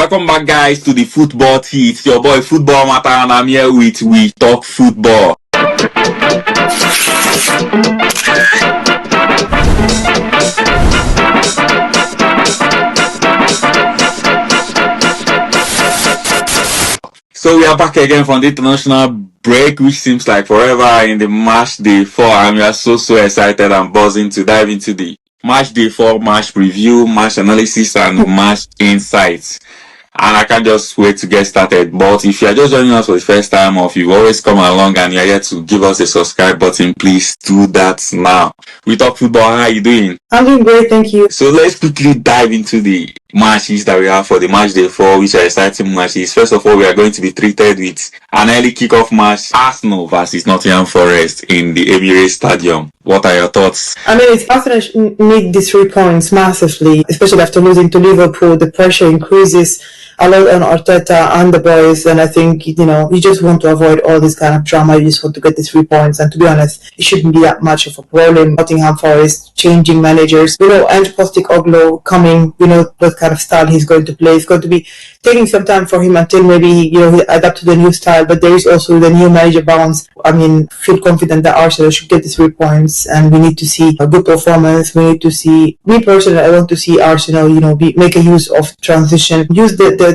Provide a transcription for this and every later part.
Welcome back, guys, to the Football Tea. It's your boy Football Matter, and I'm here with We Talk Football. So we are back again from the international break, which seems like forever, in the Matchday 4, and we are so excited and buzzing to dive into the Matchday 4 match preview, match analysis, and match insights. And I can't just wait to get started. But if you are just joining us for the first time, or if you've always come along and you're here to give us a subscribe button, please do that now. We Talk Football, how are you doing? I'm doing great, thank you. So let's quickly dive into the matches that we have for the Matchday 4, which are exciting matches. First of all, we are going to be treated with an early kickoff match, Arsenal versus Nottingham Forest in the Emirates Stadium. What are your thoughts? I mean, Arsenal need these 3 points massively, especially after losing to Liverpool. The pressure increases a lot on Arteta and the boys, and I think, you just want to avoid all this kind of drama. You just want to get these 3 points, and to be honest, it shouldn't be that much of a problem. Nottingham Forest changing managers, ANGE coming, what kind of style he's going to play. It's going to be taking some time for him until maybe he adapt to the new style, but there is also the new manager bounce. I mean, feel confident that Arsenal should get these 3 points, and we need to see a good performance. We need to see, me personally, I want to see Arsenal, make a use of transition, use the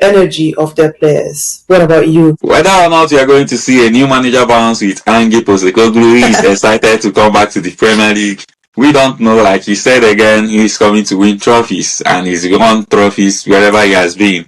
energy of their players. What about you? Whether or not you are going to see a new manager bounce with ANGE is excited to come back to the Premier League. We don't know. Like he said again, he's coming to win trophies, and he's won trophies wherever he has been.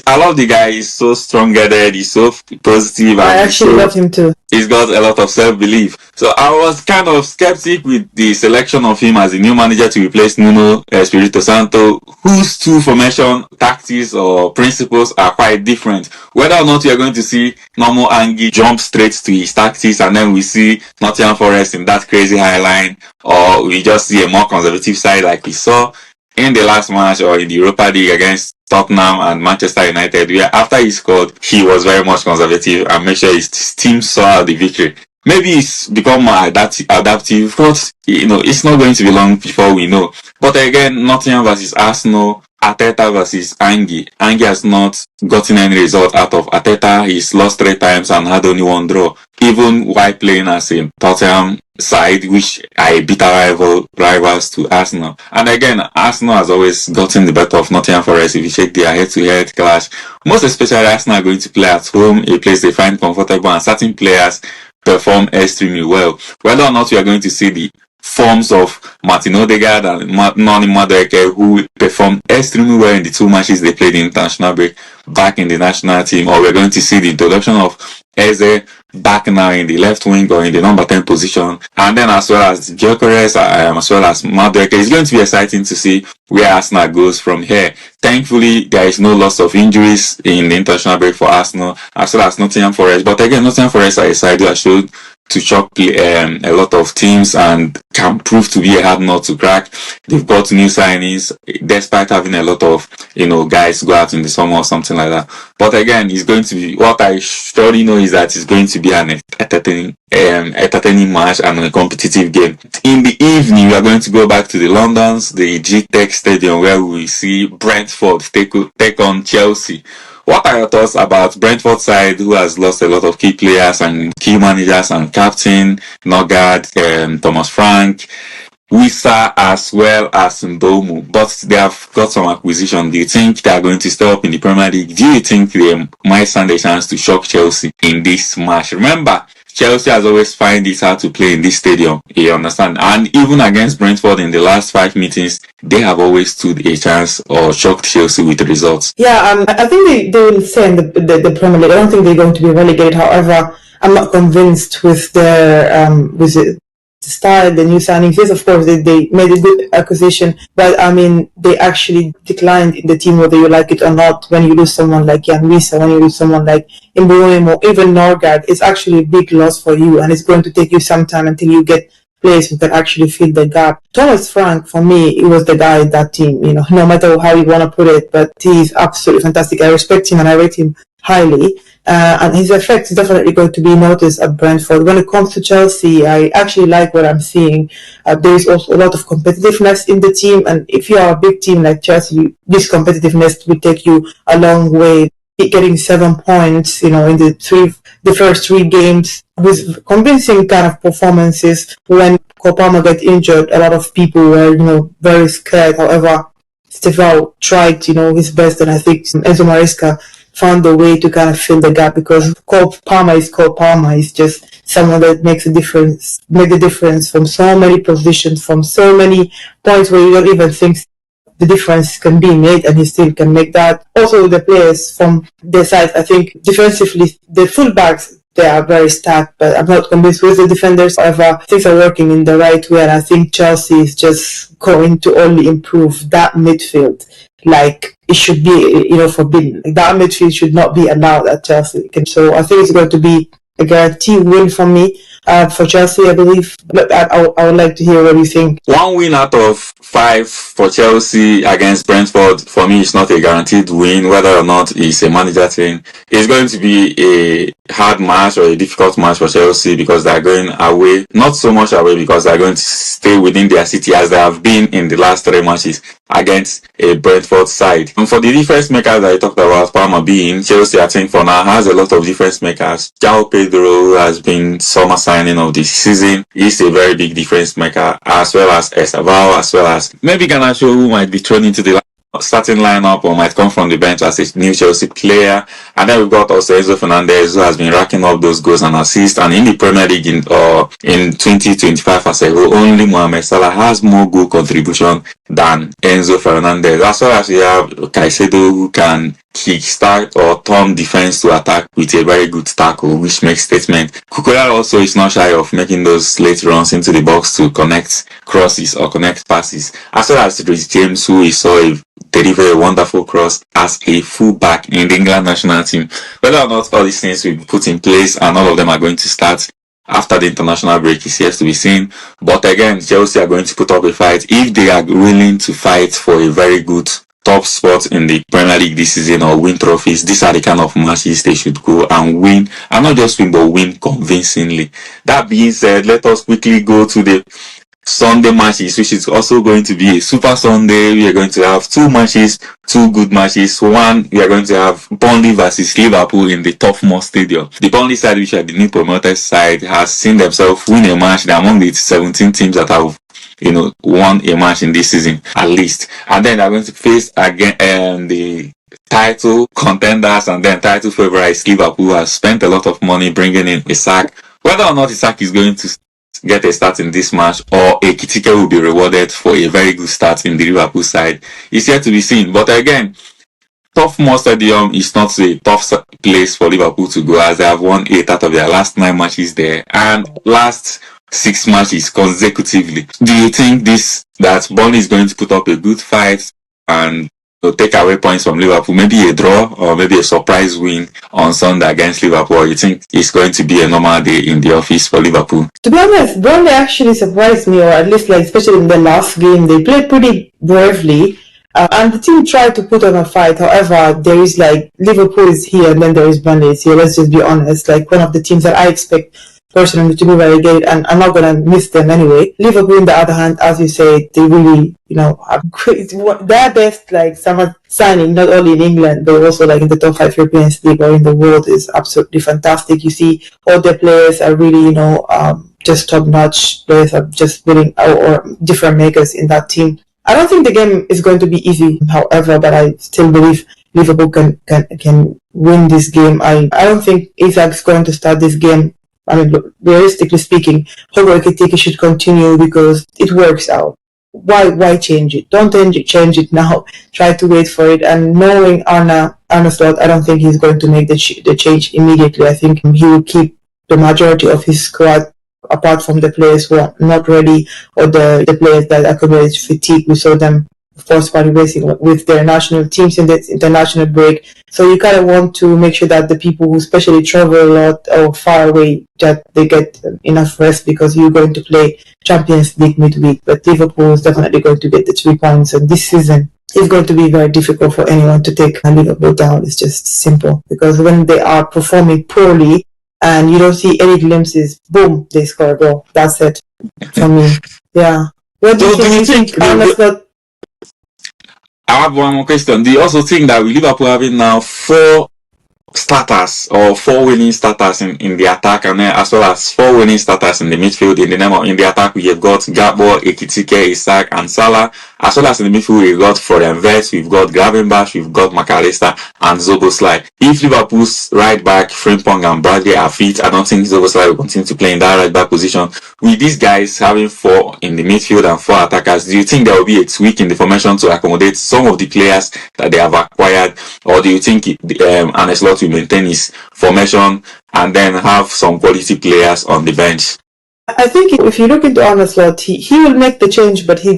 I love the guy. He's so strong-headed. He's so positive. I actually love him too. He's got a lot of self-belief. So I was kind of skeptic with the selection of him as the new manager to replace Nuno Espirito Santo, whose 2 formation tactics or principles are quite different. Whether or not we are going to see normal ANGE jump straight to his tactics, and then we see Nottingham Forest in that crazy high line, or we just see a more conservative side like we saw in the last match or in the Europa League against Tottenham and Manchester United, where after he scored, he was very much conservative and made sure his team saw the victory. Maybe it's become more adaptive, but it's not going to be long before we know. But again, Nottingham versus Arsenal, ARTETA versus ANGE. ANGE has not gotten any result out of ARTETA. He's lost 3 times and had only 1 draw, even while playing as a Tottenham side, which are bitter rivals to Arsenal. And again, Arsenal has always gotten the better of Nottingham Forest. If you check their head-to-head clash, most especially Arsenal are going to play at home, a place they find comfortable, and certain players perform extremely well. Whether or not we are going to see the forms of Martin Odegaard and Noni Madueke, who performed extremely well in the 2 matches they played in international break, back in the national team, or we're going to see the introduction of Eze back now in the left wing or in the number 10 position, and then as well as Gyökeres, as well as Madueke. It's going to be exciting to see where Arsenal goes from here. Thankfully, there is no loss of injuries in the international break for Arsenal, as well as Nottingham Forest. But again, Nottingham Forest are a side who are showed to shock a lot of teams and can prove to be a hard nut to crack. They've got new signings, despite having a lot of guys go out in the summer or something like that. But again, it's going to be, what I surely know is that it's going to be an entertaining match and a competitive game. In the evening, we are going to go back to the G-Tech Stadium, where we see Brentford take on Chelsea. What are your thoughts about Brentford side, who has lost a lot of key players and key managers and captain, Nogard, Thomas Frank, Wissa, as well as Ndomu, but they have got some acquisition? Do you think they are going to stay up in the Premier League? Do you think they might stand a chance to shock Chelsea in this match? Remember, Chelsea has always find it hard to play in this stadium, you understand? And even against Brentford in the last 5 meetings, they have always stood a chance or shocked Chelsea with the results. Yeah, I think they will stay in the Premier League. I don't think they're going to be relegated. However, I'm not convinced with their the style, the new signings. Yes, of course, they made a good acquisition, but I mean, they actually declined in the team, whether you like it or not. When you lose someone like Jan Wissa, when you lose someone like Mbeumo, even Norgard, it's actually a big loss for you, and it's going to take you some time until you get players who can actually fill the gap. Thomas Frank, for me, he was the guy in that team, no matter how you want to put it, but he's absolutely fantastic. I respect him and I rate him highly. and his effect is definitely going to be noticed at Brentford. When it comes to Chelsea, I actually like what I'm seeing. There is also a lot of competitiveness in the team, and if you are a big team like Chelsea, this competitiveness will take you a long way. Getting 7 points, in the first 3 games with convincing kind of performances. When Kopama got injured, a lot of people were, very scared. However, Stefan tried, his best, and I think Enzo Maresca found a way to kind of fill the gap, because Cole Palmer is Cole Palmer. He's just someone that makes a difference, make the difference from so many positions, from so many points where you don't even think the difference can be made, and he still can make that. Also, the players from their side, I think defensively, the fullbacks, they are very stacked, but I'm not convinced with the defenders. However, things are working in the right way, and I think Chelsea is just going to only improve that midfield. Like, it should be, forbidden. Like, that midfield should not be allowed at Chelsea. So I think it's going to be a guaranteed win for me. For Chelsea, I believe. But I would like to hear what you think. 1 win out of 5 for Chelsea against Brentford, for me, is not a guaranteed win, whether or not it's a manager thing. It's going to be a hard match or a difficult match for Chelsea, because they're going away, not so much away, because they're going to stay within their city as they have been in the last 3 matches against a Brentford side. And for the difference makers that I talked about, Palmer being, Chelsea, I think for now has a lot of difference makers. João Pedro, who has been summer signing of the season, is a very big difference maker, as well as Estaval, as well as maybe Garnacho, who might be thrown into the starting lineup or might come from the bench as a new Chelsea player. And then we've got also Enzo Fernandez, who has been racking up those goals and assists, and in the Premier League in 2025 as a whole, only Mohamed Salah has more goal contribution than Enzo Fernandez. As well as we have Caicedo, who can kickstart or turn defense to attack with a very good tackle, which makes statement. Kukurea also is not shy of making those late runs into the box to connect crosses or connect passes, as well as Reece James, who we saw deliver a wonderful cross as a fullback in the England national team. Whether or not all these things will be put in place and all of them are going to start after the international break is yet to be seen. But again, Chelsea are going to put up a fight if they are willing to fight for a very good top spot in the Premier League this season or win trophies. These are the kind of matches they should go and win, and not just win, but win convincingly. That being said, let us quickly go to the Sunday matches, which is also going to be a super Sunday. We are going to have 2 matches, 2 good matches. One, we are going to have Burnley versus Liverpool in the Toughmore Stadium. The Burnley side, which are the new promoted side, has seen themselves win a match. They're among the 17 teams that have won a match in this season at least. And then they're going to face again the title contenders and then title favorites Liverpool, has spent a lot of money bringing in Isak. Whether or not Isak is going to get a start in this match or Ekitike will be rewarded for a very good start in the Liverpool side is yet to be seen. But again, Toughmore Stadium is not a tough place for Liverpool to go, as they have won 8 out of their last 9 matches there and last 6 matches consecutively. Do you think that Burnley is going to put up a good fight and take away points from Liverpool, maybe a draw or maybe a surprise win on Sunday against Liverpool, or you think it's going to be a normal day in the office for Liverpool? To be honest, Burnley actually surprised me, or at least especially in the last game, they played pretty bravely. And the team tried to put on a fight. However, there is Liverpool is here and then there is Burnley is here. Let's just be honest. One of the teams that I expect personally to be relegated, and I'm not going to miss them anyway. Liverpool, on the other hand, as you say, they really, have great, their best, summer signing, not only in England, but also in the top 5 European league or in the world, is absolutely fantastic. You see, all their players are really, just top-notch players, are just winning or different makers in that team. I don't think the game is going to be easy, however, but I still believe Liverpool can win this game. I don't think Isak's going to start this game. I mean, realistically speaking, Hogo Ekitike should continue because it works out. Why change it? Don't change it now. Try to wait for it. And knowing Arne Slot, I don't think he's going to make the change immediately. I think he will keep the majority of his squad, apart from the players who are not ready or the players that accumulate fatigue. We saw them forced party racing with their national teams in the international break. So you kind of want to make sure that the people who especially travel a lot or far away, that they get enough rest, because you're going to play Champions League midweek. But Liverpool is definitely going to get the 3 points. And this season, it's going to be very difficult for anyone to take Liverpool down. It's just simple, because when they are performing poorly and you don't see any glimpses, boom, they score a goal. That's it for me. Yeah. What do you So do you think? think I have one more question. Do you also think that with Liverpool having now 4 starters or 4 winning starters in the attack, and then as well as 4 winning starters in the midfield? In the attack we have got Gakpo, Ekitike, Isak and Salah, as well as in the midfield we've got Florian Wirtz, we've got Gravenberch, we've got McAllister and Szoboszlai. If Liverpool's right back Frimpong and Bradley are fit, I don't think Szoboszlai will continue to play in that right back position. With these guys having 4 in the midfield and 4 attackers, do you think there will be a tweak in the formation to accommodate some of the players that they have acquired, or do you think Arne Slot will maintain his formation and then have some quality players on the bench? I think if you look into Arne Slot, he will make the change, but he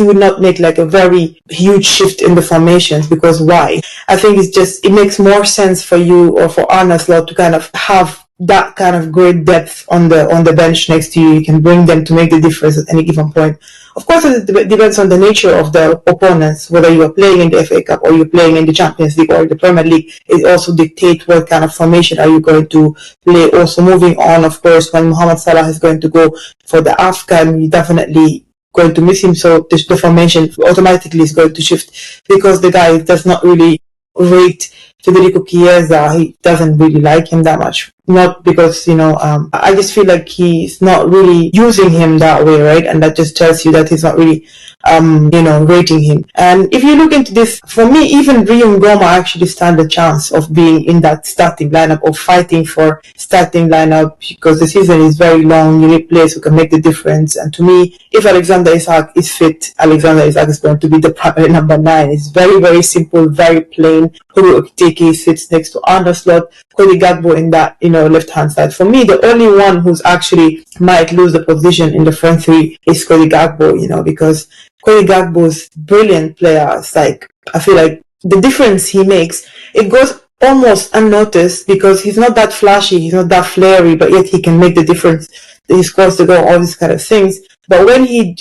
would not make like a very huge shift in the formations. Because why? I think it makes more sense for you or for Arne Slot to kind of have that kind of great depth on the bench next to you. You can bring them to make the difference at any given point. Of course, it depends on the nature of the opponents, whether you are playing in the FA Cup or you're playing in the Champions League or the Premier League. It also dictates what kind of formation are you going to play. Also, moving on, of course, when Mohamed Salah is going to go for the AFCON, you definitely going to miss him. So the formation automatically is going to shift, because the guy does not really rate Federico Chiesa. He doesn't really like him that much. Not because, I just feel like he's not really using him that way, right? And that just tells you that he's not really, rating him. And if you look into this, for me, even Rio Ngoma actually stand a chance of being in that starting lineup, or fighting for starting lineup, because the season is very long. You need players who can make the difference. And to me, if Alexander Isak is fit, Alexander Isak is going to be the primary number 9. It's very, very simple, very plain. Hugo Ekitike sits next to Arne Slot, Cody Gakpo in that, left-hand side. For me, the only one who's actually might lose the position in the front 3 is Cody Gakpo, because Cody Gakpo's brilliant player. It's like, I feel like the difference he makes, it goes almost unnoticed, because he's not that flashy, he's not that flary, but yet he can make the difference. He scores the goal, all these kind of things. But when he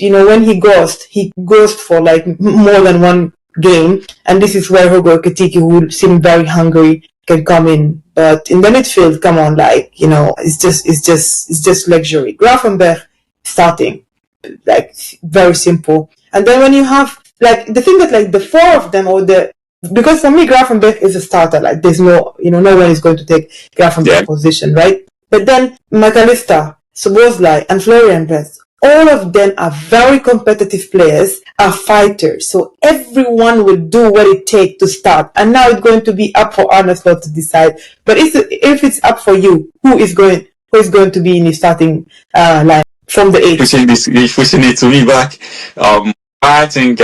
goes for like more than one game, and this is where Hugo Ekitike, who seemed very hungry, can come in. But in the midfield, come on, it's just luxury. Gravenberch starting, like, very simple. And then when you have, like, the thing that, like, the 4 of them, because for me, Gravenberch is a starter. Like, there's no one is going to take Gravenberch's position, right? But then McAllister, Szoboszlai, and Florian Wirtz, all of them are very competitive players, are fighters. So everyone will do what it takes to start. And now it's going to be up for Arne Slot to decide. But if it's up for you, who is going to be in the starting line from the 8? Pushing it to me back. I think,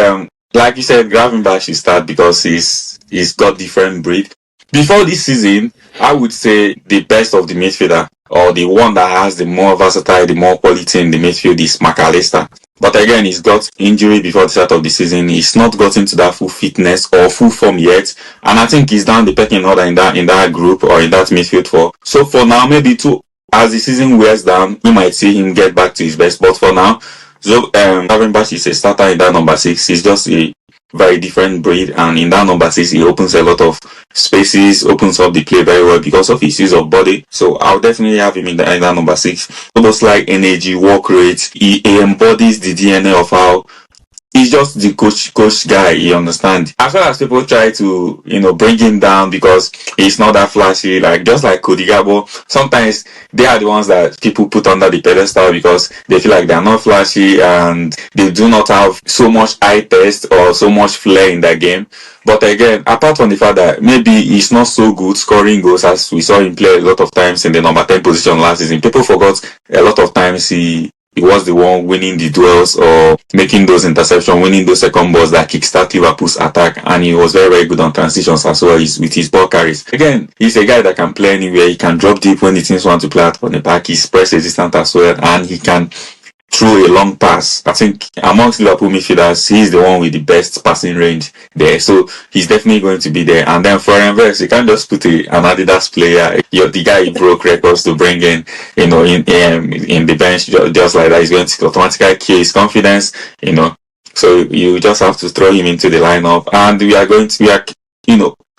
like you said, Gravenberch should start because he's got different breed. Before this season, I would say the best of the midfielder, or the one that has the more versatile, the more quality in the midfield, is McAllister. But again, he's got injury before the start of the season. He's not gotten to that full fitness or full form yet. And I think he's down the pecking order in that group or in that midfield for. So for now, maybe as the season wears down, you might see him get back to his best. But for now, Gravenberch is a starter in that number 6. He's just a very different breed, and in that number 6 he opens a lot of spaces, opens up the play very well because of his use of body. So I'll definitely have him in that number 6. Almost like energy, work rate, he embodies the DNA of how he's just the coach guy, you understand. As well as people try to, bring him down because he's not that flashy, just like Cody Gakpo. Sometimes they are the ones that people put under the pedestal because they feel like they're not flashy and they do not have so much eye test or so much flair in their game. But again, apart from the fact that maybe he's not so good scoring goals as we saw him play a lot of times in the number 10 position last season, people forgot a lot of times he was the one winning the duels or making those interceptions, winning those second balls that kickstart Liverpool's attack, and he was very, very good on transitions as well with his ball carries. Again, he's a guy that can play anywhere. He can drop deep when the teams want to play out on the back. He's press resistant as well, and he can throw a long pass. I think amongst Liverpool midfielders, he's the one with the best passing range there. So he's definitely going to be there. And then Florian Wirtz, you can't just put an Adidas player. You're the guy who broke records to bring in the bench just like that. He's going to automatically kill his confidence. So you just have to throw him into the lineup, and we are,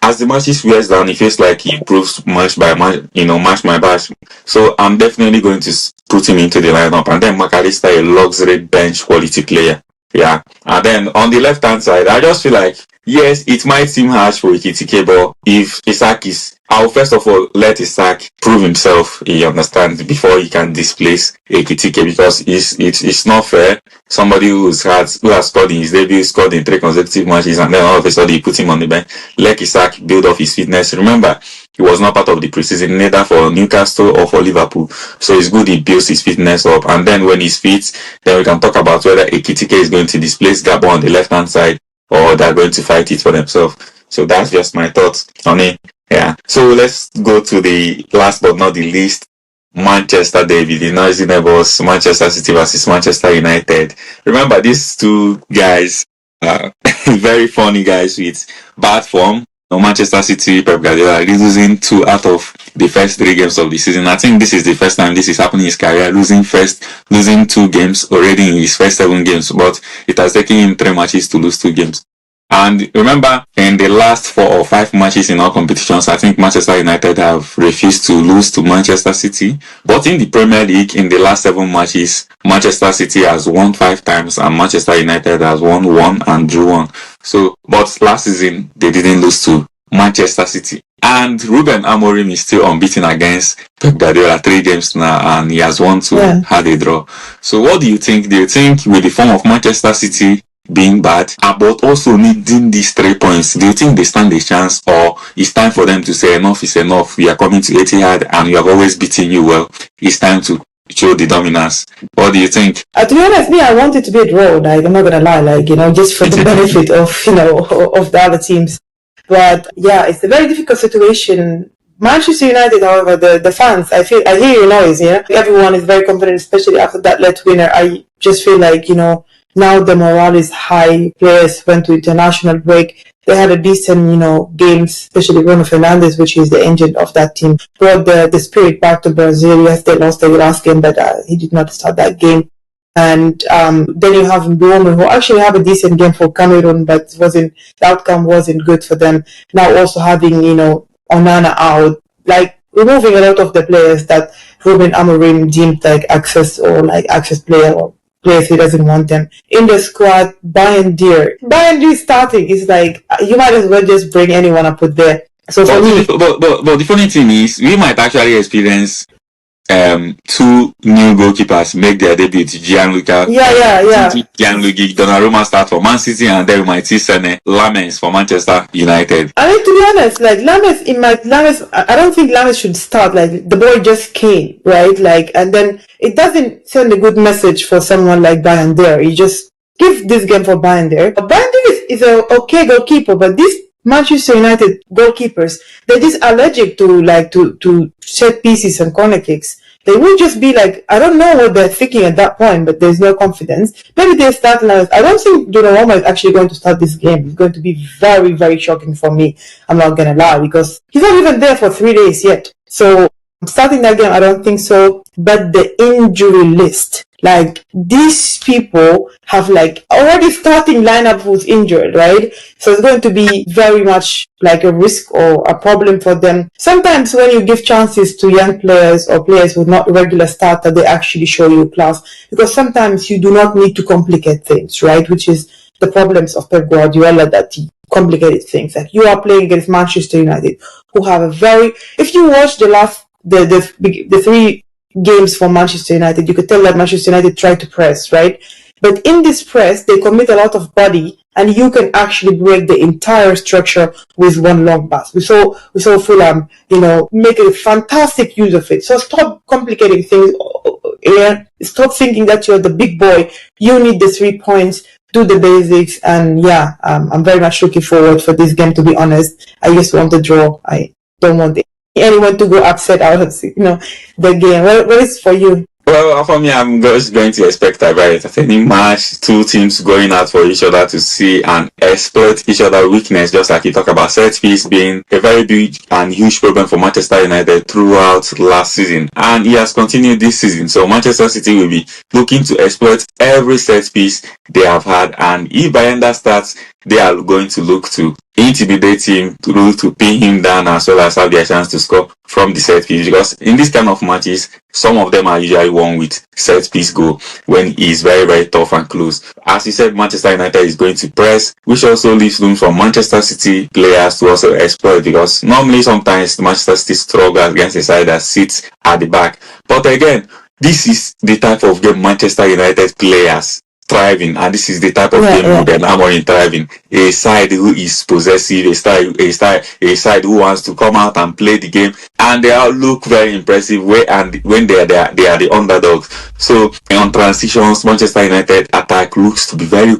as the matches wears down, it feels like he improves match by match, match by match. So I'm definitely going to put him into the lineup, and then McAllister, a luxury bench quality player. Yeah, and then on the left hand side, I just feel like yes, it might seem harsh for Ekitike, but if Isaac I'll first of all let Isaac prove himself, he understands, before he can displace Ekitike, because it's not fair. Somebody who has scored in his debut, scored in 3 consecutive matches, and then all of a sudden you put him on the bench. Let Isaac build off his fitness. Remember, he was not part of the preseason, neither for Newcastle or for Liverpool. So it's good he builds his fitness up, and then when he's fit, then we can talk about whether Ekitike is going to displace Gabo on the left hand side, or they're going to fight it for themselves. So that's just my thoughts on it. Yeah. So let's go to the last but not the least, Manchester derby, the noisy neighbors, Manchester City versus Manchester United. Remember, these two guys are very funny guys with bad form. Manchester City, Pep Guardiola losing 2 out of the first 3 games of the season. I think this is the first time this is happening in his career, losing 2 games already in his first 7 games, but it has taken him 3 matches to lose 2 games. And remember, in the last 4 or 5 matches in all competitions, I think Manchester United have refused to lose to Manchester City. But in the Premier League, in the last 7 matches, Manchester City has won 5 times and Manchester United has won 1 and drew 1. So, but last season, they didn't lose to Manchester City. And Ruben Amorim is still unbeaten against Pep Guardiola 3 games now, and he has won 2, had a draw. So what do you think? Do you think with the form of Manchester City being bad, but also needing these 3 points, do you think they stand a chance, or it's time for them to say enough is enough? We are coming to Etihad and we have always beaten you well. It's time to show the dominance. What do you think? To be honest, I want it to be a draw. Like, I'm not gonna lie, just for the benefit of of the other teams. But yeah, it's a very difficult situation. Manchester United, however, the fans, I hear your noise. Yeah, everyone is very confident, especially after that late winner. I just feel like now the morale is high. Players went to international break. They had a decent, games, especially Bruno Fernandes, which is the engine of that team, brought the spirit back to Brazil. Yes, they lost the last game, but he did not start that game. And then you have Mbeumo, who actually have a decent game for Cameroon, but the outcome wasn't good for them. Now also having, Onana out, like removing a lot of the players that Ruben Amorim deemed like access player, or players he doesn't want them in the squad. Bayern Dier starting is like, you might as well just bring anyone and put there. So for me, but the funny thing is, we might actually experience 2 new goalkeepers make their debut. Gianluca Donnarumma start for Man City, and then we might see Lammens for Manchester United. I mean, to be honest, like Lammens, I don't think Lammens should start. Like, the boy just came, right? Like, and then it doesn't send a good message for someone like Bayern Dier. You just give this game for Bayern Dier. Bayern Dier is an okay goalkeeper, but these Manchester United goalkeepers, they're just allergic to set pieces and corner kicks. They will just be like, I don't know what they're thinking at that point, but there's no confidence. Maybe they start like, I don't think Donnarumma is actually going to start this game. It's going to be very, very shocking for me. I'm not going to lie, because he's not even there for 3 days yet. So starting that game, I don't think so. But the injury list, like, these people have like already starting lineup who's injured, right? So it's going to be very much like a risk or a problem for them. Sometimes when you give chances to young players or players who are not regular starter, they actually show you class, because sometimes you do not need to complicate things, right? Which is the problems of Pep Guardiola, that he complicated things. Like, you are playing against Manchester United, who have a very, if you watch the 3 games for Manchester United, you could tell that Manchester United tried to press, right? But in this press, they commit a lot of body, and you can actually break the entire structure with one long pass. We saw Fulham, make a fantastic use of it. So stop complicating things. Stop thinking that you're the big boy. You need the 3 points. Do the basics. And yeah, I'm very much looking forward for this game, to be honest. I just want the draw. I don't want anyone to go upset out of the game. What is for you? Well, for me, I'm just going to expect a very entertaining match. Two teams going out for each other to see and exploit each other's weakness, just like you talk about set piece being a very big and huge problem for Manchester United throughout last season. And he has continued this season. So Manchester City will be looking to exploit every set piece they have had. And if Bayanda starts, they are going to look to intimidate him, to pin him down, as well as have their chance to score from the set piece. Because in this kind of matches, some of them are usually won with set piece goal when it's very, very tough and close. As you said, Manchester United is going to press, which also leaves room for Manchester City players to also exploit, because normally sometimes Manchester City struggle against a side that sits at the back. But again, this is the type of game Manchester United players thriving, and this is the type of game Ruben Amorim thriving. A side who is possessive, a side who wants to come out and play the game, and they all look very impressive when they are the underdogs. So on transitions, Manchester United attack looks to be very.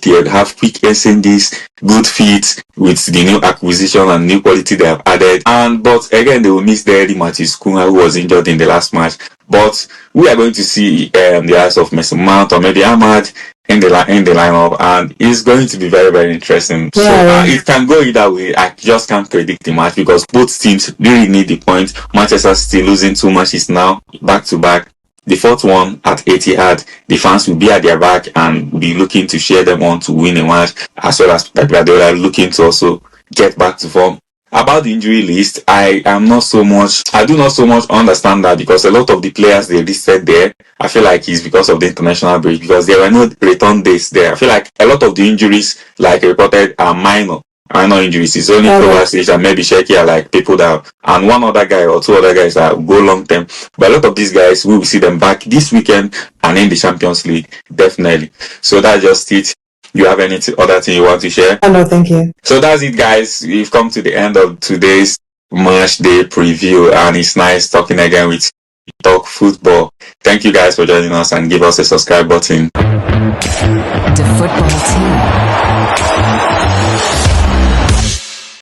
They have quick SNDs, good feet with the new acquisition and new quality they have added. But again, they will miss the early Matthews Cunha, who was injured in the last match. But we are going to see the eyes of Mason Mount or maybe Ahmad in the lineup, and it's going to be very, very interesting. So it can go either way. I just can't predict the match because both teams really need the point. Manchester City losing 2 matches now back to back. The fourth one at Etihad, the fans will be at their back and be looking to cheer them on to win a match, as well as Pep Guardiola looking to also get back to form. About the injury list, I do not so much understand that, because a lot of the players they listed there, I feel like it's because of the international break, because there were no return dates there. I feel like a lot of the injuries, like reported, are minor injuries. It's only Kovacic and maybe Sheki are like people that, and one other guy or 2 other guys that go long term. But a lot of these guys, we will see them back this weekend and in the Champions League, definitely. So that's just it. You have any other thing you want to share? No, thank you. So that's it, guys. We've come to the end of today's match day preview, and it's nice talking again with Talk Football. Thank you guys for joining us, and give us a subscribe button. The football team.